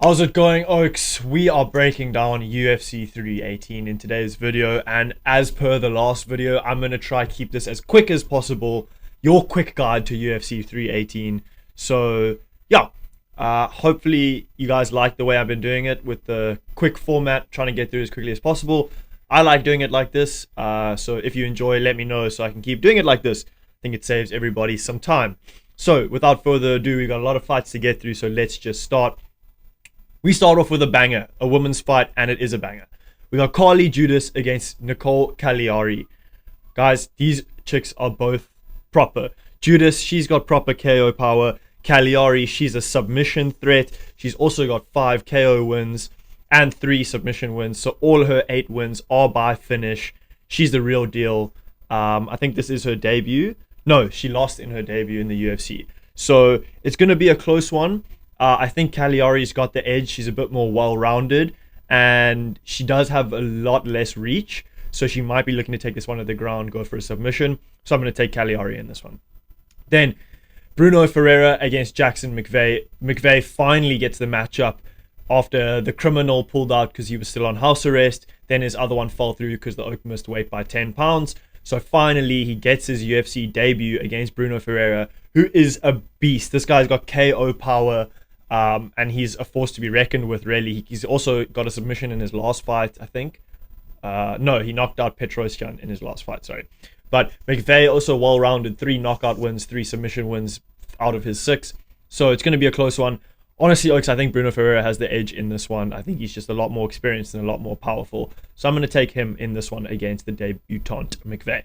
How's it going, Oaks? We are breaking down UFC 318 in today's video, and as per the last video, I'm going to try keep this as quick as possible. Your quick guide to UFC 318. So, yeah, hopefully you guys like the way I've been doing it with the quick format, trying to get through as quickly as possible. I like doing it like this, so if you enjoy, let me know so I can keep doing it like this. I think it saves everybody some time. So, without further ado, we've got a lot of fights to get through, so let's just start. We start off with a banger, a women's fight, and it is a banger. We got Carly Judas against Nicole Cagliari. Guys, these chicks are both proper. Judas, she's got proper KO power. Cagliari, she's a submission threat. She's also got 5 KO wins and 3 submission wins. So all her 8 wins are by finish. She's the real deal. I think this is her debut. No, she lost in her debut in the UFC. So it's going to be a close one. I think Cagliari's got the edge. She's a bit more well-rounded, and she does have a lot less reach, so she might be looking to take this one to the ground, go for a submission. So I'm going to take Cagliari in this one. Then Bruno Ferreira against Jackson McVeigh. McVeigh finally gets the matchup after the criminal pulled out because he was still on house arrest. Then his other one fell through because the Oak missed weight by 10 pounds. So finally, he gets his UFC debut against Bruno Ferreira, who is a beast. This guy's got KO power. And he's a force to be reckoned with, really. He's also got a submission in his last fight, I think. No, he knocked out Petrosyan in his last fight, sorry. But McVeigh also well-rounded, 3 knockout wins, 3 submission wins out of his 6. So it's going to be a close one. Honestly, Oaks, I think Bruno Ferreira has the edge in this one. I think he's just a lot more experienced and a lot more powerful. So I'm going to take him in this one against the debutant McVeigh.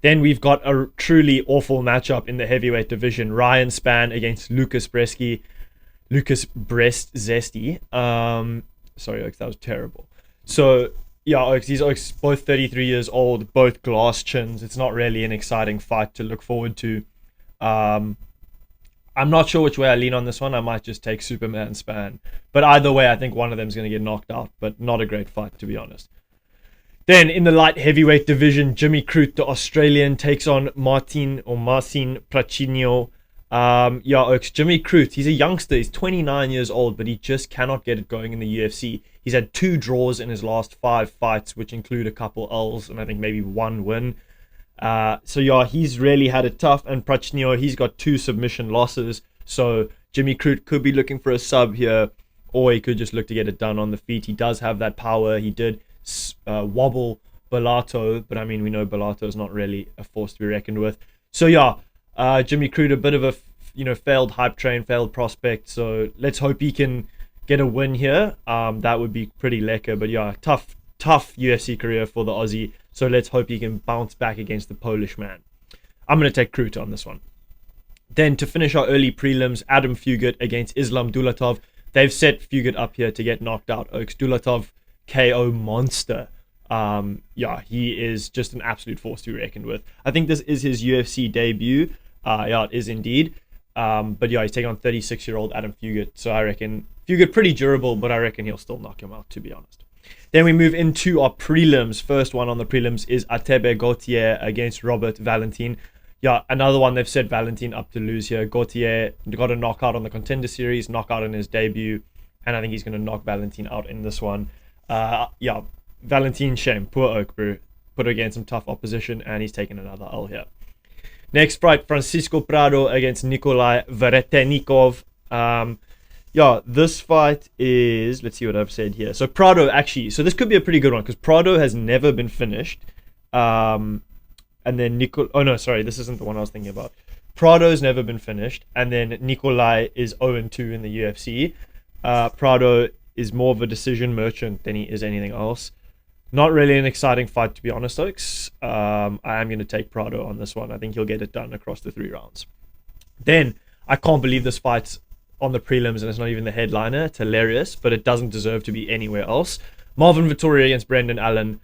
Then we've got a truly awful matchup in the heavyweight division. Ryan Spann against Lucas Brzeski. Sorry, Oaks, that was terrible. So, yeah, Oaks, these Oaks both 33 years old, both glass chins. It's not really an exciting fight to look forward to. I'm not sure which way I lean on this one. I might just take Superman Spann. But either way, I think one of them is going to get knocked out. But not a great fight, to be honest. Then, in the light heavyweight division, Jimmy Crute, the Australian, takes on Marcin Plachinio. Oaks, Jimmy Crute, he's a youngster, he's 29 years old, but he just cannot get it going in the UFC. He's had 2 draws in his last 5 fights, which include a couple L's and I think maybe 1 win. He's really had it tough, and Prachnio, he's got 2 submission losses, so Jimmy Crute could be looking for a sub here, or he could just look to get it done on the feet. He does have that power. He did wobble Bellato, but I mean, we know Bellato is not really a force to be reckoned with. So Jimmy Crute, a bit of a failed hype train, failed prospect. So let's hope he can get a win here. That would be pretty lekker. But yeah, tough UFC career for the Aussie. So let's hope he can bounce back against the Polish man. I'm going to take Crute on this one. Then to finish our early prelims, Adam Fugit against Islam Dulatov. They've set Fugit up here to get knocked out. Oaks, Dulatov, KO monster. He is just an absolute force to be reckoned with. I think this is his UFC debut. It is indeed. He's taking on 36-year-old Adam Fugit. So I reckon Fugit pretty durable, but I reckon he'll still knock him out, to be honest. Then we move into our prelims. First one on the prelims is Atebe Gauthier against Robert Valentin. Yeah, another one they've set Valentin up to lose here. Gauthier got a knockout on the Contender Series, knockout in his debut, and I think he's going to knock Valentin out in this one. Valentin, shame. Poor Oak, bro. Put against some tough opposition, and he's taking another L here. Next fight, Francisco Prado against Nikolai Veretennikov. This fight is... Let's see what I've said here. So Prado, actually... So this could be a pretty good one, because Prado has never been finished. And then Oh, no, sorry. This isn't the one I was thinking about. Prado's never been finished. And then Nikolai is 0-2 in the UFC. Prado is more of a decision merchant than he is anything else. Not really an exciting fight, to be honest, Oaks. I am going to take Prado on this one. I think he'll get it done across the 3 rounds. Then, I can't believe this fight's on the prelims and it's not even the headliner. It's hilarious, but it doesn't deserve to be anywhere else. Marvin Vettori against Brendan Allen.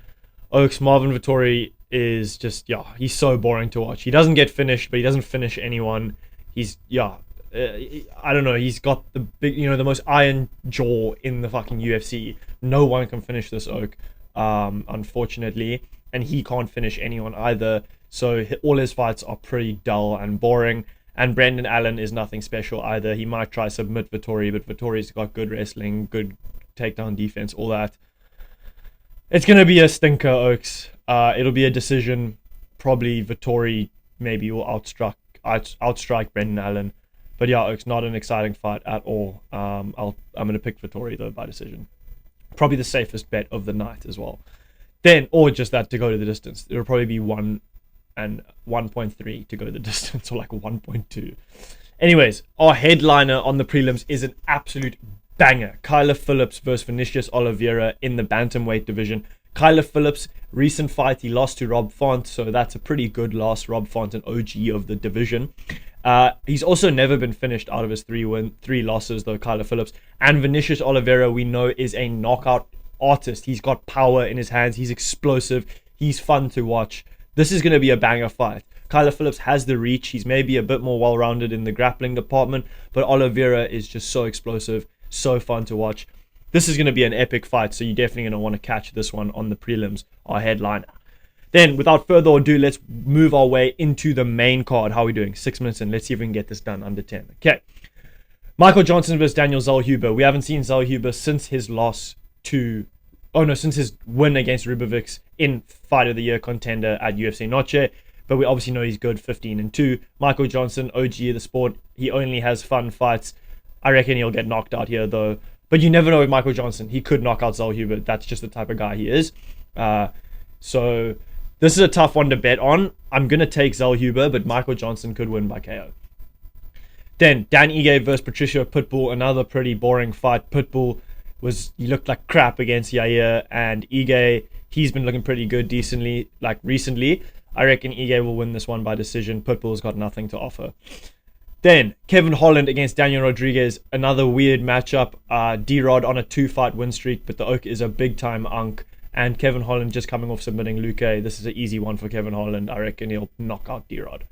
Oaks, Marvin Vettori is just, he's so boring to watch. He doesn't get finished, but he doesn't finish anyone. He's, I don't know, he's got the big, the most iron jaw in the fucking UFC. No one can finish this Oak. Unfortunately, and he can't finish anyone either, so all his fights are pretty dull and boring, And Brendan Allen is nothing special either. He might try submit Vettori, but Vettori's got good wrestling, good takedown defense, all that. It's going to be a stinker, Oaks. It'll be a decision. Probably Vettori maybe will outstrike Brendan Allen. But yeah, Oaks, not an exciting fight at all. I'm going to pick Vettori, though, by decision. Probably the safest bet of the night as well. Then, or just that to go to the distance. It'll probably be 1 and 1.3 to go the distance, or like 1.2. Anyways, our headliner on the prelims is an absolute banger. Kyler Phillips versus Vinicius Oliveira in the bantamweight division. Kyler Phillips, recent fight, he lost to Rob Font, so that's a pretty good loss. Rob Font, an OG of the division. He's also never been finished out of his three losses, though, Kyler Phillips. And Vinicius Oliveira, we know, is a knockout artist. He's got power in his hands. He's explosive. He's fun to watch. This is going to be a banger fight. Kyler Phillips has the reach. He's maybe a bit more well-rounded in the grappling department, but Oliveira is just so explosive, so fun to watch. This is going to be an epic fight, so you're definitely going to want to catch this one on the prelims, our headliner. Then, without further ado, let's move our way into the main card. How are we doing? 6 minutes in. Let's see if we can get this done under 10. Okay. Michael Johnson versus Daniel Zellhuber. We haven't seen Zellhuber since his since his win against Rubovics in Fight of the Year contender at UFC318. But we obviously know he's good, 15-2. Michael Johnson, OG of the sport. He only has fun fights. I reckon he'll get knocked out here, though. But you never know with Michael Johnson. He could knock out Zellhuber. That's just the type of guy he is. So this is a tough one to bet on. I'm going to take Zellhuber, but Michael Johnson could win by KO. Then, Dan Ige versus Patricio Pitbull. Another pretty boring fight. Pitbull he looked like crap against Yair, and Ige, he's been looking pretty good recently. I reckon Ige will win this one by decision. Pitbull's got nothing to offer. Then, Kevin Holland against Daniel Rodriguez. Another weird matchup. D-Rod on a 2-fight win streak, but the Oak is a big-time unk. And Kevin Holland just coming off submitting Luque. This is an easy one for Kevin Holland. I reckon he'll knock out D-Rod.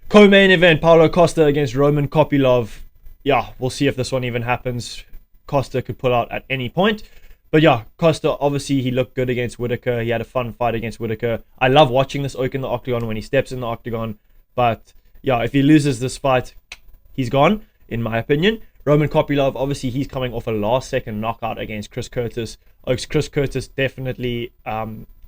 Co-main event, Paulo Costa against Roman Kopylov. Yeah, we'll see if this one even happens. Costa could pull out at any point. But yeah, Costa, obviously, he looked good against Whitaker. He had a fun fight against Whitaker. I love watching this Oak in the octagon when he steps in the octagon. But yeah, if he loses this fight, he's gone, in my opinion. Roman Kopylov, obviously, he's coming off a last-second knockout against Chris Curtis. Chris Curtis definitely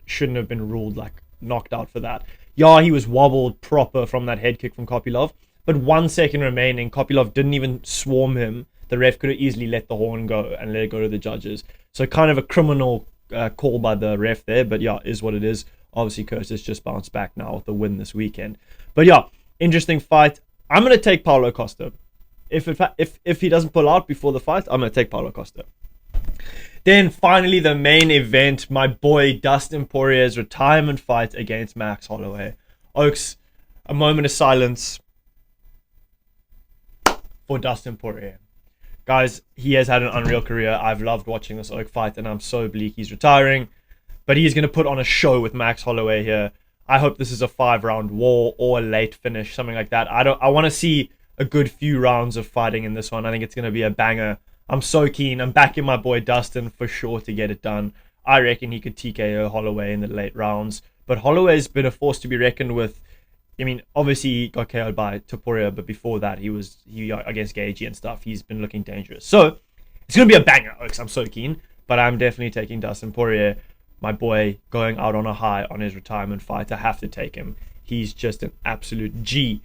shouldn't have been ruled knocked out for that. Yeah, he was wobbled proper from that head kick from Kopylov. But 1 second remaining, Kopylov didn't even swarm him. The ref could have easily let the horn go and let it go to the judges. So kind of a criminal call by the ref there. But yeah, is what it is. Obviously, Curtis just bounced back now with the win this weekend. But yeah, interesting fight. I'm going to take Paulo Costa. If he doesn't pull out before the fight, I'm going to take Paulo Costa. Then finally, the main event, my boy Dustin Poirier's retirement fight against Max Holloway. Oaks, a moment of silence for Dustin Poirier. Guys, he has had an unreal career. I've loved watching this Oak fight, and I'm so bleak he's retiring. But he's going to put on a show with Max Holloway here. I hope this is a 5-round war or a late finish, something like that. I want to see a good few rounds of fighting in this one. I think it's going to be a banger. I'm so keen. I'm backing my boy Dustin for sure to get it done. I reckon he could TKO Holloway in the late rounds. But Holloway's been a force to be reckoned with. I mean, obviously he got KO'd by Topuria, but before that he against Gagey and stuff. He's been looking dangerous. So it's going to be a banger, Oaks. I'm so keen. But I'm definitely taking Dustin Poirier, my boy, going out on a high on his retirement fight. I have to take him. He's just an absolute G.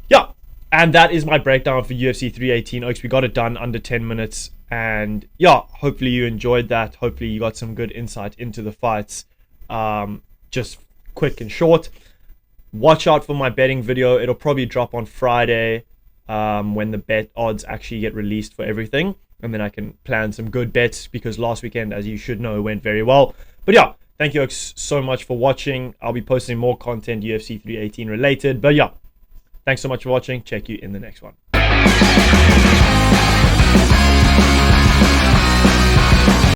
Yeah. And that is my breakdown for UFC 318. Oaks, we got it done under 10 minutes. And yeah, hopefully you enjoyed that. Hopefully you got some good insight into the fights. Just quick and short. Watch out for my betting video. It'll probably drop on Friday when the bet odds actually get released for everything. And then I can plan some good bets because last weekend, as you should know, went very well. But yeah, thank you so much for watching. I'll be posting more content UFC 318 related. But yeah, thanks so much for watching. Check you in the next one.